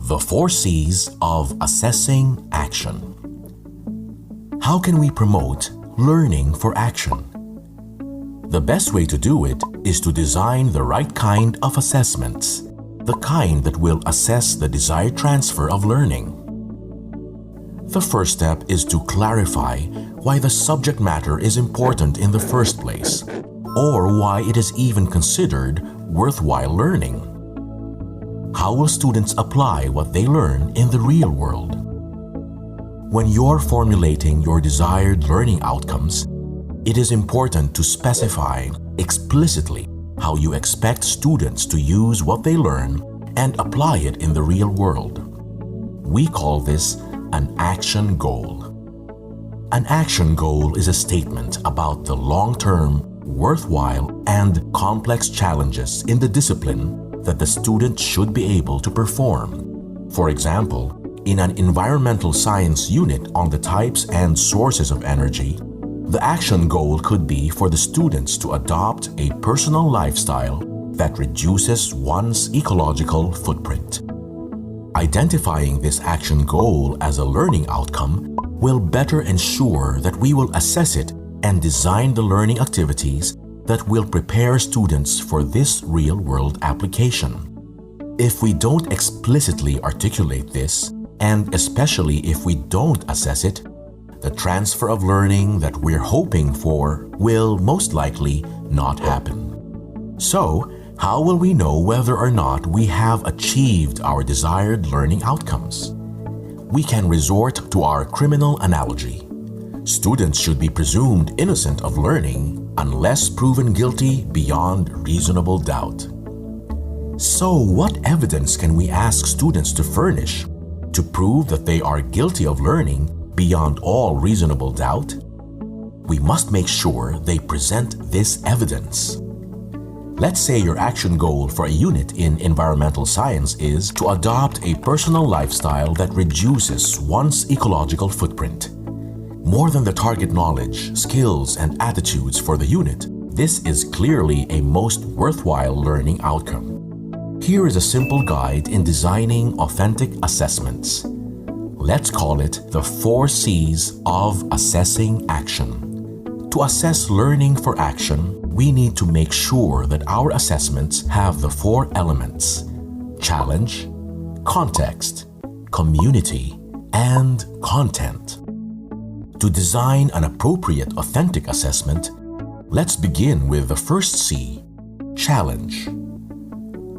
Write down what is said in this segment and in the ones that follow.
The 4 C's of Assessing Action. How can we promote learning for action? The best way to do it is to design the right kind of assessments, the kind that will assess the desired transfer of learning. The first step is to clarify why the subject matter is important in the first place, or why it is even considered worthwhile learning. How will students apply what they learn in the real world? When you're formulating your desired learning outcomes, it is important to specify explicitly how you expect students to use what they learn and apply it in the real world. We call this an action goal. An action goal is a statement about the long-term, worthwhile, and complex challenges in the discipline that the student should be able to perform. For example, in an environmental science unit on the types and sources of energy, the action goal could be for the students to adopt a personal lifestyle that reduces one's ecological footprint. Identifying this action goal as a learning outcome will better ensure that we will assess it and design the learning activities that will prepare students for this real-world application. If we don't explicitly articulate this, and especially if we don't assess it, the transfer of learning that we're hoping for will most likely not happen. So, how will we know whether or not we have achieved our desired learning outcomes? We can resort to our criminal analogy. Students should be presumed innocent of learning unless proven guilty beyond reasonable doubt. So, what evidence can we ask students to furnish to prove that they are guilty of learning beyond all reasonable doubt? We must make sure they present this evidence. Let's say your action goal for a unit in environmental science is to adopt a personal lifestyle that reduces one's ecological footprint. More than the target knowledge, skills, and attitudes for the unit, this is clearly a most worthwhile learning outcome. Here is a simple guide in designing authentic assessments. Let's call it the 4 C's of Assessing Action. To assess learning for action, we need to make sure that our assessments have the 4 elements: challenge, context, community, and content. To design an appropriate authentic assessment, let's begin with the first C, challenge.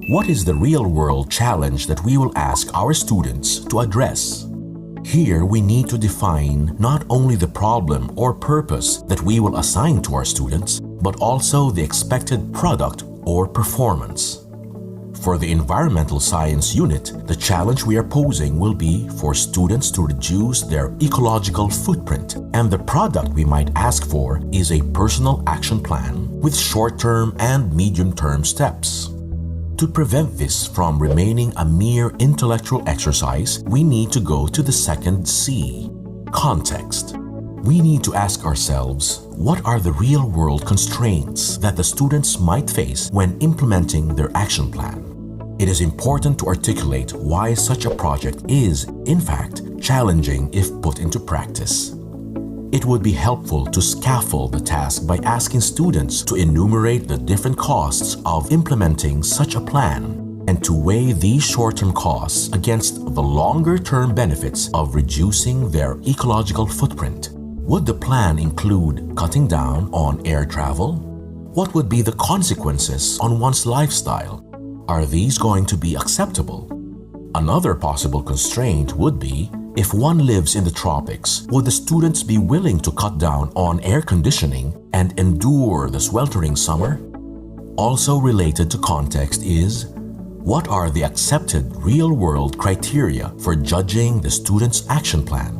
What is the real-world challenge that we will ask our students to address? Here we need to define not only the problem or purpose that we will assign to our students, but also the expected product or performance. For the environmental science unit, the challenge we are posing will be for students to reduce their ecological footprint, and the product we might ask for is a personal action plan with short-term and medium-term steps. To prevent this from remaining a mere intellectual exercise, we need to go to the second C, context. We need to ask ourselves, what are the real-world constraints that the students might face when implementing their action plan? It is important to articulate why such a project is, in fact, challenging if put into practice. It would be helpful to scaffold the task by asking students to enumerate the different costs of implementing such a plan and to weigh these short-term costs against the longer-term benefits of reducing their ecological footprint. Would the plan include cutting down on air travel? What would be the consequences on one's lifestyle? Are these going to be acceptable? Another possible constraint would be, if one lives in the tropics, would the students be willing to cut down on air conditioning and endure the sweltering summer? Also related to context is, what are the accepted real-world criteria for judging the student's action plan?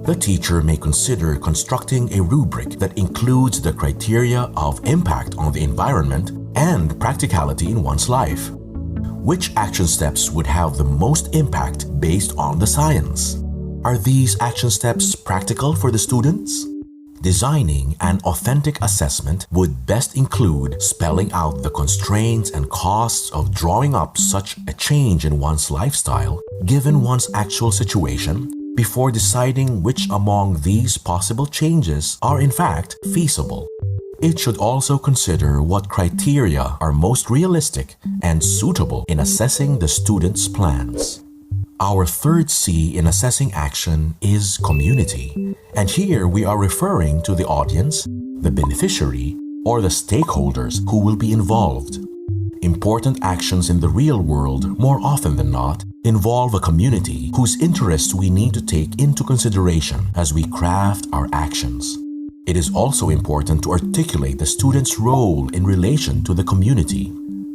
The teacher may consider constructing a rubric that includes the criteria of impact on the environment and practicality in one's life. Which action steps would have the most impact based on the science? Are these action steps practical for the students? Designing an authentic assessment would best include spelling out the constraints and costs of drawing up such a change in one's lifestyle, given one's actual situation, before deciding which among these possible changes are in fact feasible. It should also consider what criteria are most realistic and suitable in assessing the student's plans. Our third C in assessing action is community, and here we are referring to the audience, the beneficiary, or the stakeholders who will be involved. Important actions in the real world, more often than not, involve a community whose interests we need to take into consideration as we craft our actions. It is also important to articulate the student's role in relation to the community.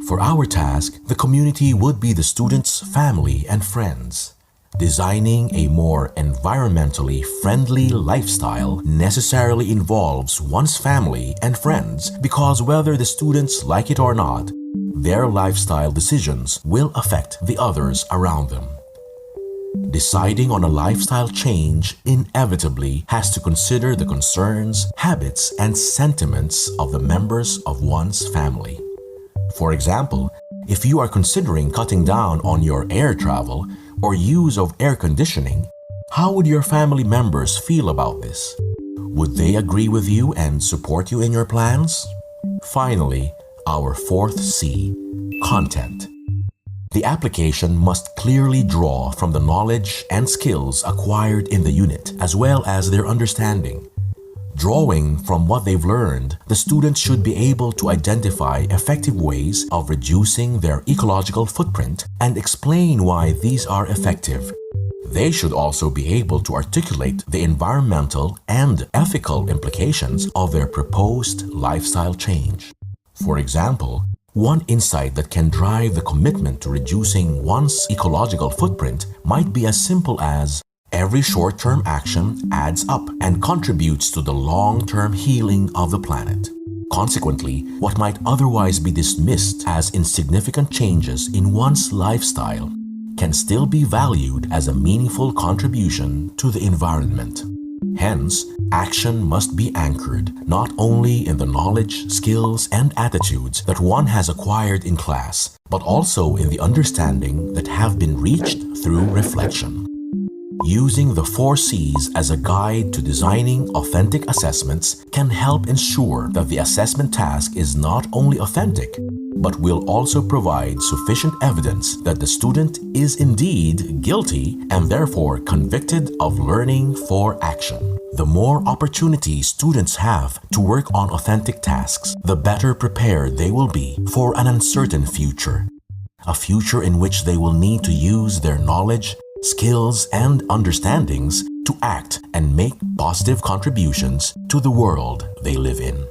For our task, the community would be the student's family and friends. Designing a more environmentally friendly lifestyle necessarily involves one's family and friends because whether the students like it or not, their lifestyle decisions will affect the others around them. Deciding on a lifestyle change inevitably has to consider the concerns, habits, and sentiments of the members of one's family. For example, if you are considering cutting down on your air travel or use of air conditioning, how would your family members feel about this? Would they agree with you and support you in your plans? Finally, our fourth C, content. The application must clearly draw from the knowledge and skills acquired in the unit as well as their understanding. Drawing from what they've learned, the students should be able to identify effective ways of reducing their ecological footprint and explain why these are effective. They should also be able to articulate the environmental and ethical implications of their proposed lifestyle change. For example, one insight that can drive the commitment to reducing one's ecological footprint might be as simple as every short-term action adds up and contributes to the long-term healing of the planet. Consequently, what might otherwise be dismissed as insignificant changes in one's lifestyle can still be valued as a meaningful contribution to the environment. Hence, action must be anchored not only in the knowledge, skills, and attitudes that one has acquired in class, but also in the understanding that have been reached through reflection. Using the 4 C's as a guide to designing authentic assessments can help ensure that the assessment task is not only authentic, but will also provide sufficient evidence that the student is indeed guilty and therefore convicted of learning for action. The more opportunities students have to work on authentic tasks, the better prepared they will be for an uncertain future. A future in which they will need to use their knowledge, skills, and understandings to act and make positive contributions to the world they live in.